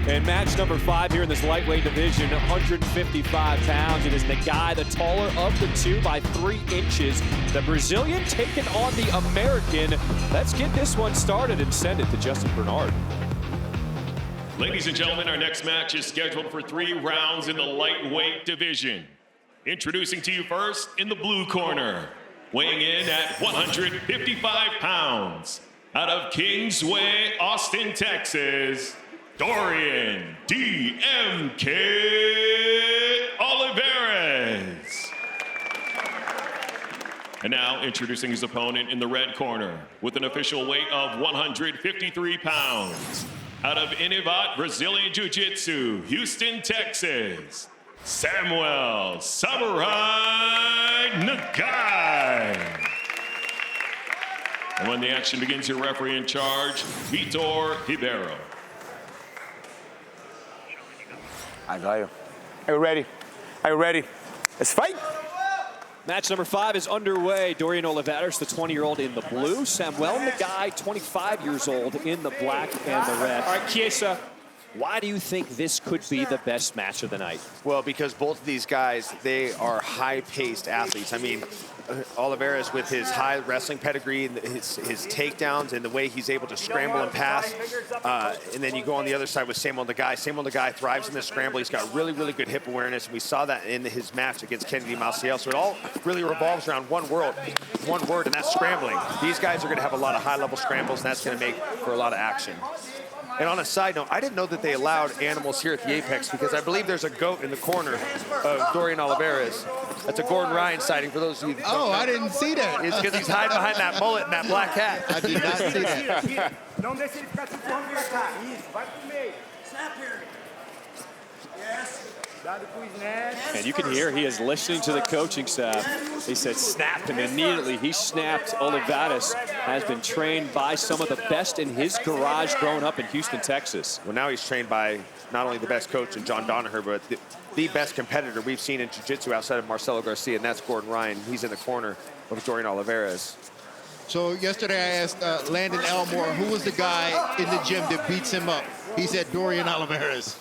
And match number 5 here in this lightweight division, 155 pounds. It is Nagai, the taller of the two by 3 inches. The Brazilian taking on the American. Let's get this one started and send it to Justin Bernard. Ladies and gentlemen, our next match is scheduled for 3 rounds in the lightweight division. Introducing to you first in the blue corner, weighing in at 155 pounds, out of Kingsway, Austin, Texas, Dorian DMK Olivarez. And now introducing his opponent in the red corner with an official weight of 153 pounds, out of Inivat Brazilian Jiu-Jitsu, Houston, Texas, Samuel Samurai Nagai. And when the action begins, your referee in charge, Vitor Ribeiro. I got you. Are you ready? Are you ready? Let's fight. Match number 5 is underway. Dorian Olivarez, the 20-year-old in the blue. Samuel Nagai, 25 years old, in the black and the red. All right, Chiesa, why do you think this could be the best match of the night? Well, because both of these guys, they are high-paced athletes. I mean, Olivarez with his high wrestling pedigree, and his takedowns, and the way he's able to scramble and pass. And then you go on the other side with Samuel Nagai. Samuel Nagai thrives in the scramble. He's got really, really good hip awareness, and we saw that in his match against Kennedy Maciel. So it all really revolves around one word, and that's scrambling. These guys are going to have a lot of high-level scrambles, and that's going to make for a lot of action. And on a side note, I didn't know that they allowed animals here at the Apex, because I believe there's a goat in the corner of Dorian Olivarez. That's a Gordon Ryan sighting for those of you that don't know. I didn't see that. It's because he's hiding behind that mullet and that black hat. I did not see that. Snap here. Yes. And you can hear he is listening to the coaching staff. He said snap, and immediately he snapped. Olivarez has been trained by some of the best in his garage growing up in Houston, Texas. Well, now he's trained by not only the best coach in John Danaher, but the best competitor we've seen in Jiu-Jitsu outside of Marcelo Garcia, and that's Gordon Ryan. He's in the corner of Dorian Olivarez. So yesterday I asked Landon Elmore, who was the guy in the gym that beats him up? He said Dorian Olivarez.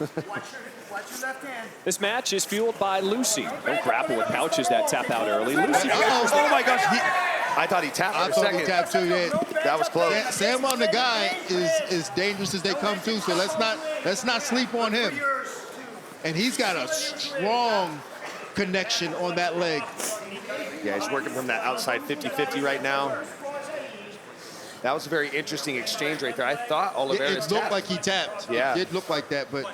This match is fueled by Lucy. Don't grapple with pouches that tap out early. Lucy. Oh my gosh. I thought he tapped for a second. He tapped too. That was close. Samuel Nagai is dangerous as they come too, so let's not sleep on him. And he's got a strong connection on that leg. Yeah, he's working from that outside 50-50 right now. That was a very interesting exchange right there. I thought Olivarez It looked like he tapped. Yeah. It did look like that, but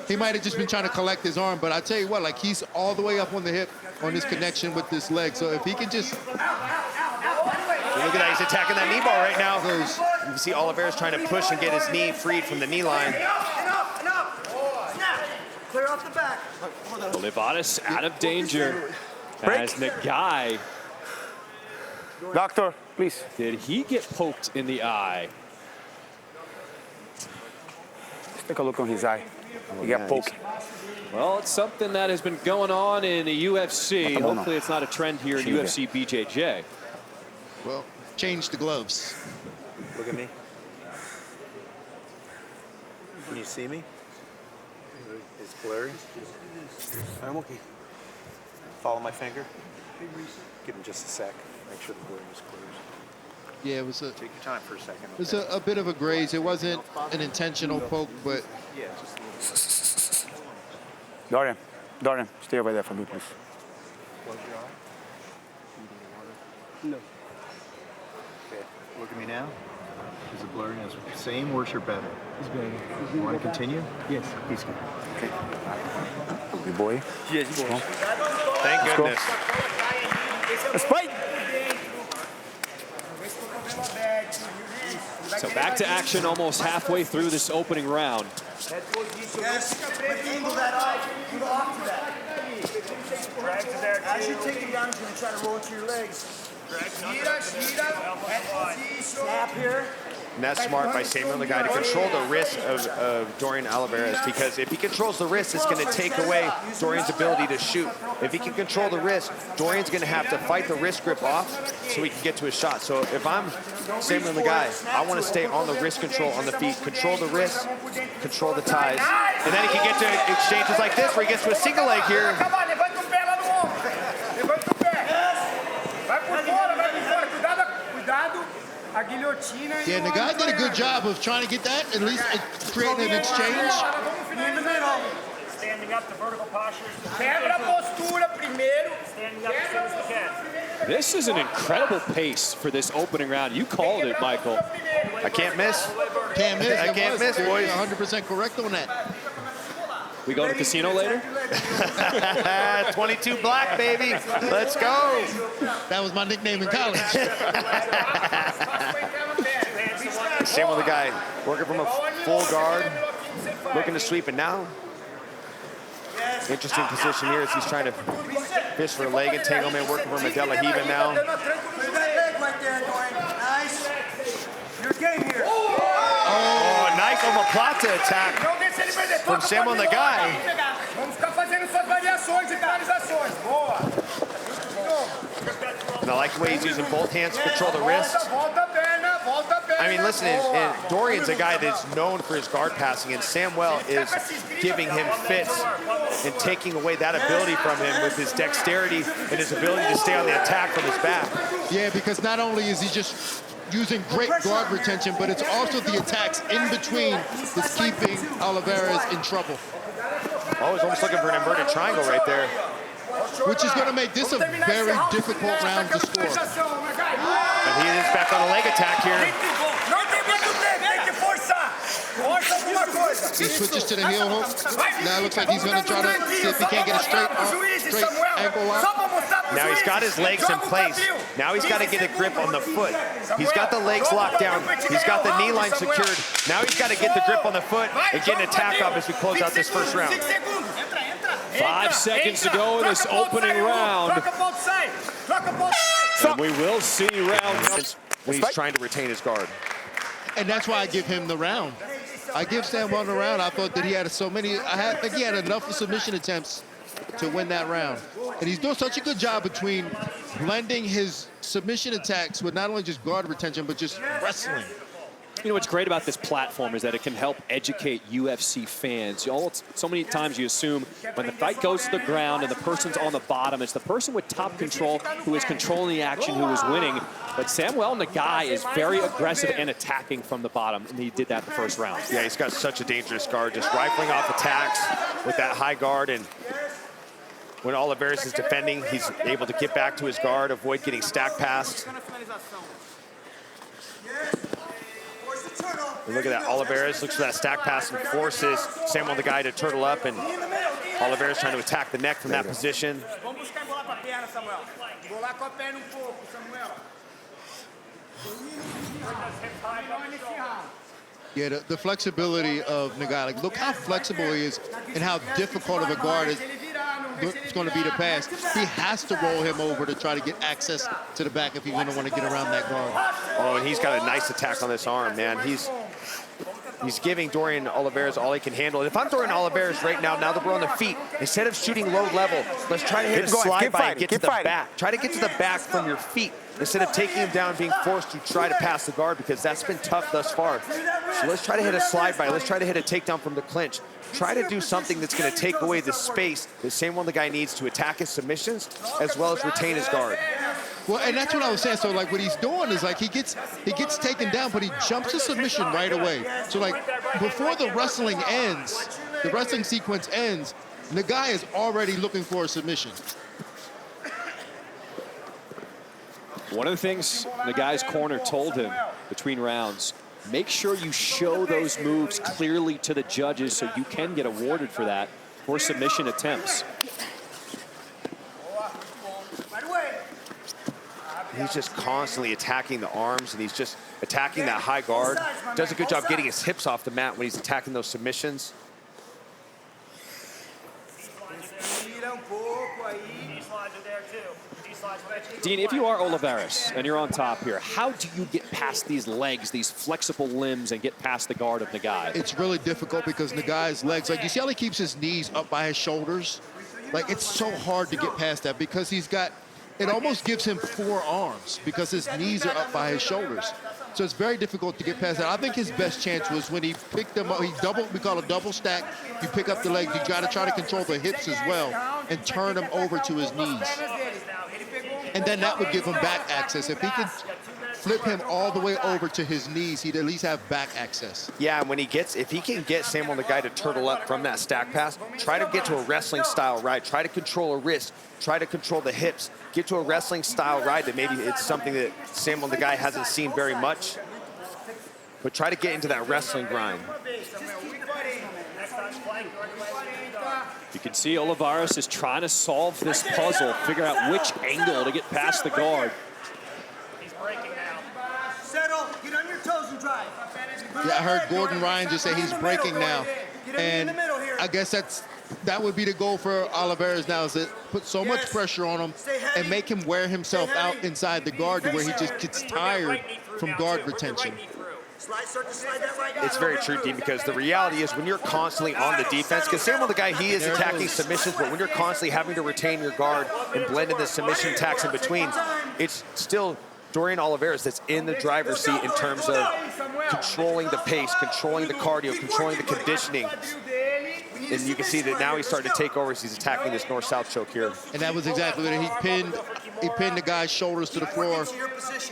he might have just been trying to collect his arm. But I tell you what, like, he's all the way up on the hip on his connection with this leg. So if he can just... Look at that, he's attacking that knee ball right now. You can see Olivarez trying to push and get his knee freed from the knee line. Clear off the back. Olivarez out of danger as Nagai. Doctor, please. Did he get poked in the eye? Let's take a look on his eye. He got poked. Well, it's something that has been going on in the UFC. Hopefully it's not a trend here in UFC BJJ. Well, change the gloves. Look at me. Can you see me? It's blurry. I'm okay. Follow my finger. Give him just a sec. Make sure the blurriness clears. Yeah, it was Take your time for a second. it was a bit of a graze. It wasn't an intentional poke, but Yeah, just a little. Dorian, stay over there for me, please. Close your eye. No. Okay, look at me now. Is the blurriness same, worse, or better? It's better. You want to continue? Yes. He's good. Okay. Good boy. Yes, boy. Thank goodness. Let's fight. So back to action almost halfway through this opening round. Yes. Angle that off. Angle off to that. As you take it down, you're going to try to roll it to your legs. Snap here. And that's smart by Samuel Nagai to control the wrist of Dorian Olivarez, because if he controls the wrist, it's going to take away Dorian's ability to shoot. If he can control the wrist, Dorian's going to have to fight the wrist grip off so he can get to his shot. So if I'm Samuel Nagai, I want to stay on the wrist control on the feet, control the wrist, control the ties, and then he can get to exchanges like this where he gets to a single leg here. Yeah, the guy did a good job of trying to get that, at least creating an exchange. Standing up to vertical posture. Standing up as soon as you can. This is an incredible pace for this opening round. You called it, Michael. I can't miss. Can't miss. I can't miss, boys. 100% correct on that. We go to casino later? 22 black, baby. Let's go. That was my nickname in college. Same with the guy working from a full guard, looking to sweep, and now interesting position here as he's trying to fish for a leg entanglement, working from a De La Hiva now. Oh, a nice omoplata attack from Samuel Nagai. And I like the way he's using both hands to control the wrist. I mean, listen, and Dorian's a guy that's known for his guard passing, and Samuel is giving him fits and taking away that ability from him with his dexterity and his ability to stay on the attack from his back. Yeah, because not only is he just using great guard retention, but it's also the attacks in between that's keeping Olivarez in trouble. Oh, he's almost looking for an inverted triangle right there. Which is going to make this a very difficult round to score. And he is back on a leg attack here. He switches to the heel hook. Now it looks like he's going to try to see if he can't get a straight ankle lock. Now he's got his legs in place. Now he's got to get a grip on the foot. He's got the legs locked down. He's got the knee line secured. Now he's got to get the grip on the foot and get an attack off as we close out this first round. 5 seconds to go in this opening round. And we will see round number. When he's trying to retain his guard. And that's why I give him the round. I give Samuel the round. I thought that he had I think he had enough submission attempts to win that round. And he's doing such a good job between blending his submission attacks with not only just guard retention, but just wrestling. You know what's great about this platform is that it can help educate UFC fans. So many times you assume when the fight goes to the ground and the person's on the bottom, it's the person with top control who is controlling the action who is winning. But Samuel Nagai is very aggressive and attacking from the bottom, and he did that the first round. Yeah, he's got such a dangerous guard, just rifling off attacks with that high guard. And when Olivarez is defending, he's able to get back to his guard, avoid getting stack passed. And look at that, Olivarez looks for that stack pass and forces Samuel Nagai to turtle up, and Olivarez trying to attack the neck from that position. Yeah, the flexibility of Nagai, like look how flexible he is and how difficult of a guard it's going to be to pass. He has to roll him over to try to get access to the back if he's going to want to get around that guard. Oh, and he's got a nice attack on this arm, man. He's giving Dorian Olivarez all he can handle. And if I'm Dorian Olivarez right now that we're on the feet, instead of shooting low level, let's try to hit a slide by and get to the back. Try to get to the back from your feet instead of taking him down, being forced to try to pass the guard, because that's been tough thus far. So let's try to hit a slide by. Let's try to hit a takedown from the clinch. Try to do something that's going to take away the space that Samuel Nagai needs to attack his submissions as well as retain his guard. Well, and that's what I was saying. So, like, what he's doing is, like, he gets taken down, but he jumps to submission right away. So, like, before the wrestling ends, the wrestling sequence ends, Nagai is already looking for a submission. One of the things Nagai's corner told him between rounds, make sure you show those moves clearly to the judges so you can get awarded for that for submission attempts. He's just constantly attacking the arms, and he's just attacking that high guard. Does a good job getting his hips off the mat when he's attacking those submissions. These slides are there too. Dean, if you are Olivarez and you're on top here, how do you get past these legs, these flexible limbs, and get past the guard of Nagai? It's really difficult because Nagai's legs, like you see how he keeps his knees up by his shoulders? Like it's so hard to get past that because he's got, it almost gives him 4 arms because his knees are up by his shoulders. So it's very difficult to get past that. I think his best chance was when he picked them up. We call a double stack. You pick up the legs. You got to try to control the hips as well and turn them over to his knees. And then that would give him back access. If he could flip him all the way over to his knees, he'd at least have back access. Yeah, and when if he can get Samuel Nagai to turtle up from that stack pass, try to get to a wrestling style ride, try to control a wrist, try to control the hips, get to a wrestling style ride that maybe it's something that Samuel Nagai hasn't seen very much, but try to get into that wrestling grind. You can see Olivarez is trying to solve this puzzle, figure out which angle to get past the guard. He's breaking now. Settle, get on your toes and drive. Yeah, I heard Gordon Ryan just say he's breaking now. And I guess that would be the goal for Olivarez now, is to put so much pressure on him and make him wear himself out inside the guard to where he just gets tired from guard retention. It's very true, Dean, because the reality is when you're constantly on the defense, because Samuel Nagai, he is attacking submissions, but when you're constantly having to retain your guard and blend in the submission attacks in between, it's still Dorian Olivarez that's in the driver's seat in terms of controlling the pace, controlling the cardio, controlling the conditioning. And you can see that now he's starting to take over as he's attacking this north-south choke here. And that was exactly what he pinned the guy's shoulders to the floor,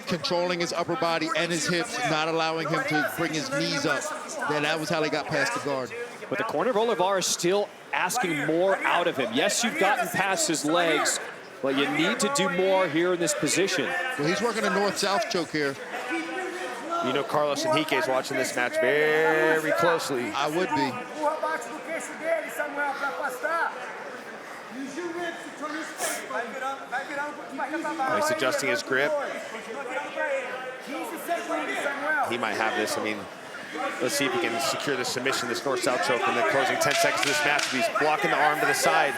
controlling his upper body and his hips, not allowing him to bring his knees up. And that was how they got past the guard. But the corner of Olivarez still asking more out of him. Yes, you've gotten past his legs, but you need to do more here in this position. Well, he's working a north-south choke here. You know Carlos Enrique is watching this match very closely. I would be. He's adjusting his grip. He might have this. I mean, let's see if he can secure the submission, this north-south choke in the closing 10 seconds of this match. He's blocking the arm to the side.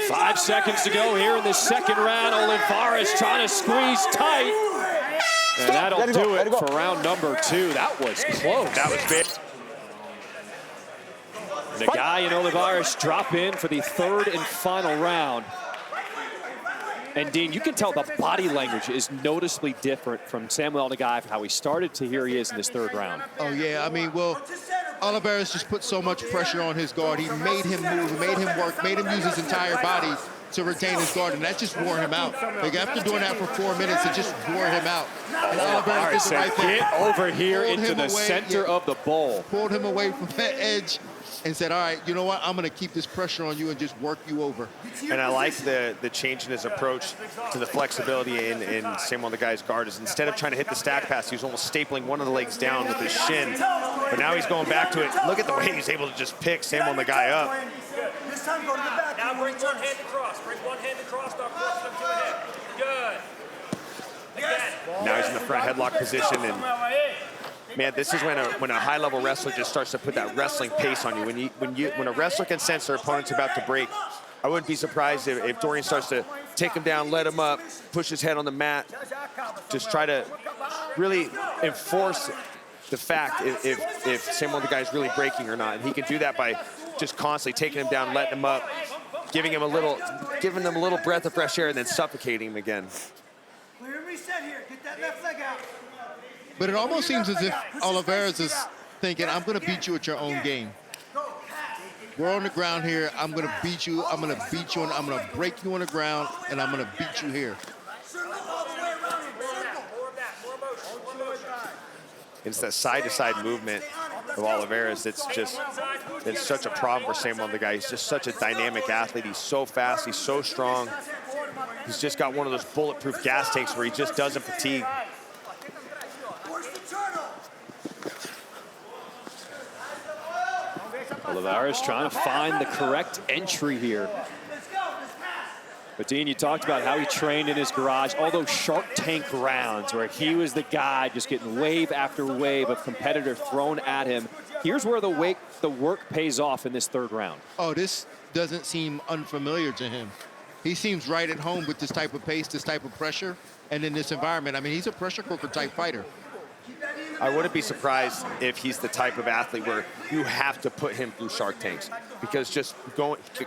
5 seconds to go here in the second round. Olivarez trying to squeeze tight. And that'll do it for round number 2. That was close. That was big. Nagai and Olivarez drop in for the 3rd and final round. And Dean, you can tell the body language is noticeably different from Samuel Nagai, how he started to here he is in this 3rd round. Oh, yeah. I mean, well, Olivarez just put so much pressure on his guard. He made him move, made him work, made him use his entire body to retain his guard, and that just wore him out. Like, after doing that for 4 minutes, it just wore him out. And Olivarez did the right thing. Get over here into the center of the bowl. Pulled him away from that edge and said, all right, you know what? I'm going to keep this pressure on you and just work you over. And I like the change in his approach to the flexibility in Samuel Nagai's guard. Is instead of trying to hit the stack pass, he was almost stapling one of the legs down with his shin. But now he's going back to it. Look at the way he's able to just pick Samuel Nagai up. This time go to the back. Now bring one hand across. Bring one hand across. Start forcing him to a hip. Good. Again. Now he's in the front headlock position, and man, this is when a high-level wrestler just starts to put that wrestling pace on you. When a wrestler can sense their opponent's about to break, I wouldn't be surprised if Dorian starts to take him down, let him up, push his head on the mat, just try to really enforce the fact if Samuel Nagai is really breaking or not. And he can do that by just constantly taking him down, letting him up, giving them a little breath of fresh air, and then suffocating him again. Clear reset here. Get that left leg out. But it almost seems as if Olivarez is thinking, I'm going to beat you at your own game. We're on the ground here. I'm going to beat you. I'm going to beat you, and I'm going to break you on the ground, and I'm going to beat you here. It's that side-to-side movement of Olivarez. It's such a problem for Samuel Nagai. He's just such a dynamic athlete. He's so fast. He's so strong. He's just got one of those bulletproof gas tanks where he just doesn't fatigue. Olivarez trying to find the correct entry here. But Dean, you talked about how he trained in his garage, all those Shark Tank rounds where he was the guy just getting wave after wave of competitor thrown at him. Here's where the work pays off in this 3rd round. Oh, this doesn't seem unfamiliar to him. He seems right at home with this type of pace, this type of pressure, and in this environment. I mean, he's a pressure cooker type fighter. I wouldn't be surprised if he's the type of athlete where you have to put him through shark tanks, because just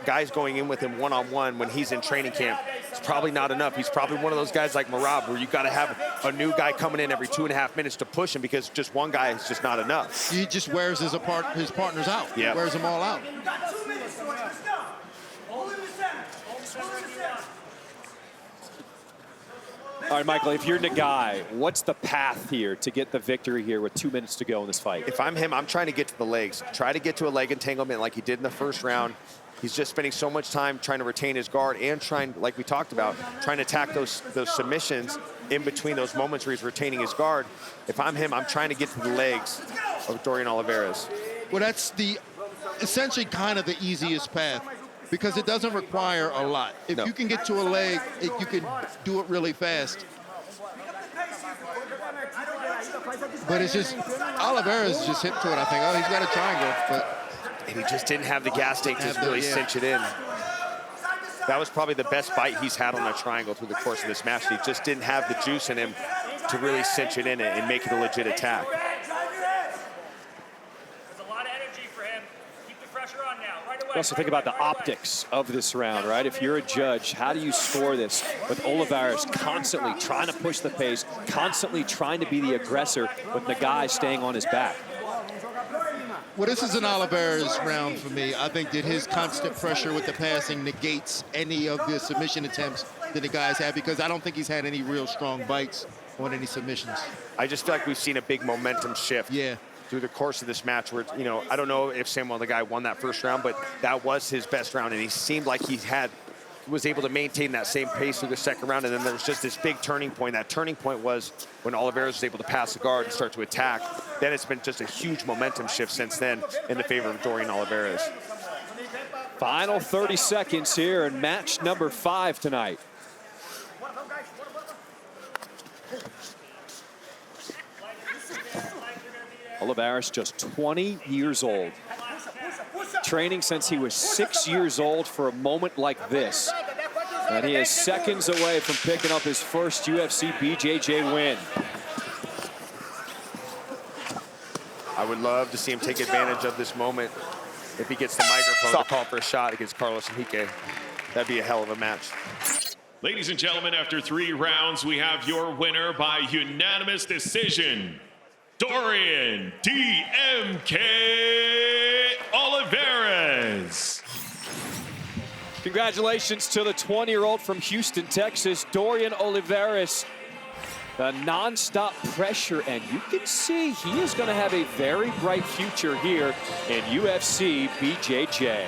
guys going in with him one-on-one when he's in training camp, it's probably not enough. He's probably one of those guys like Marab where you got to have a new guy coming in every 2.5 minutes to push him, because just one guy is just not enough. He just wears his partners out. Yeah. He wears them all out. You got 2 minutes, George. Let's go. Hold him in the center. Hold him in the center. All right, Michael, if you're Nagai, what's the path here to get the victory here with 2 minutes to go in this fight? If I'm him, I'm trying to get to the legs. Try to get to a leg entanglement like he did in the first round. He's just spending so much time trying to retain his guard and trying, like we talked about, trying to attack those submissions in between those moments where he's retaining his guard. If I'm him, I'm trying to get to the legs of Dorian Olivarez. Well, that's essentially kind of the easiest path, because it doesn't require a lot. If you can get to a leg, you can do it really fast. But it's just, Olivarez just hip to it, I think. Oh, he's got a triangle, but... And he just didn't have the gas tank to really cinch it in. That was probably the best bite he's had on a triangle through the course of this match. He just didn't have the juice in him to really cinch it in and make it a legit attack. There's a lot of energy for him. Keep the pressure on now. Right away. You also think about the optics of this round, right? If you're a judge, how do you score this with Olivarez constantly trying to push the pace, constantly trying to be the aggressor, with Nagai staying on his back? Well, this is an Olivarez round for me. I think that his constant pressure with the passing negates any of the submission attempts that the guys have, because I don't think he's had any real strong bites on any submissions. I just feel like we've seen a big momentum shift through the course of this match where, you know, I don't know if Samuel Nagai won that first round, but that was his best round, and he seemed like he was able to maintain that same pace through the second round. And then there was just this big turning point. That turning point was when Olivarez was able to pass the guard and start to attack. Then it's been just a huge momentum shift since then in the favor of Dorian Olivarez. Final 30 seconds here in match number 5 tonight. Olivarez just 20 years old. Training since he was 6 years old for a moment like this. And he is seconds away from picking up his first UFC BJJ win. I would love to see him take advantage of this moment if he gets the microphone to call for a shot against Carlos Enrique. That'd be a hell of a match. Ladies and gentlemen, after 3 rounds, we have your winner by unanimous decision, Dorian DMK Olivarez. Congratulations to the 20-year-old from Houston, Texas, Dorian Olivarez. The non-stop pressure, and you can see he is going to have a very bright future here in UFC BJJ.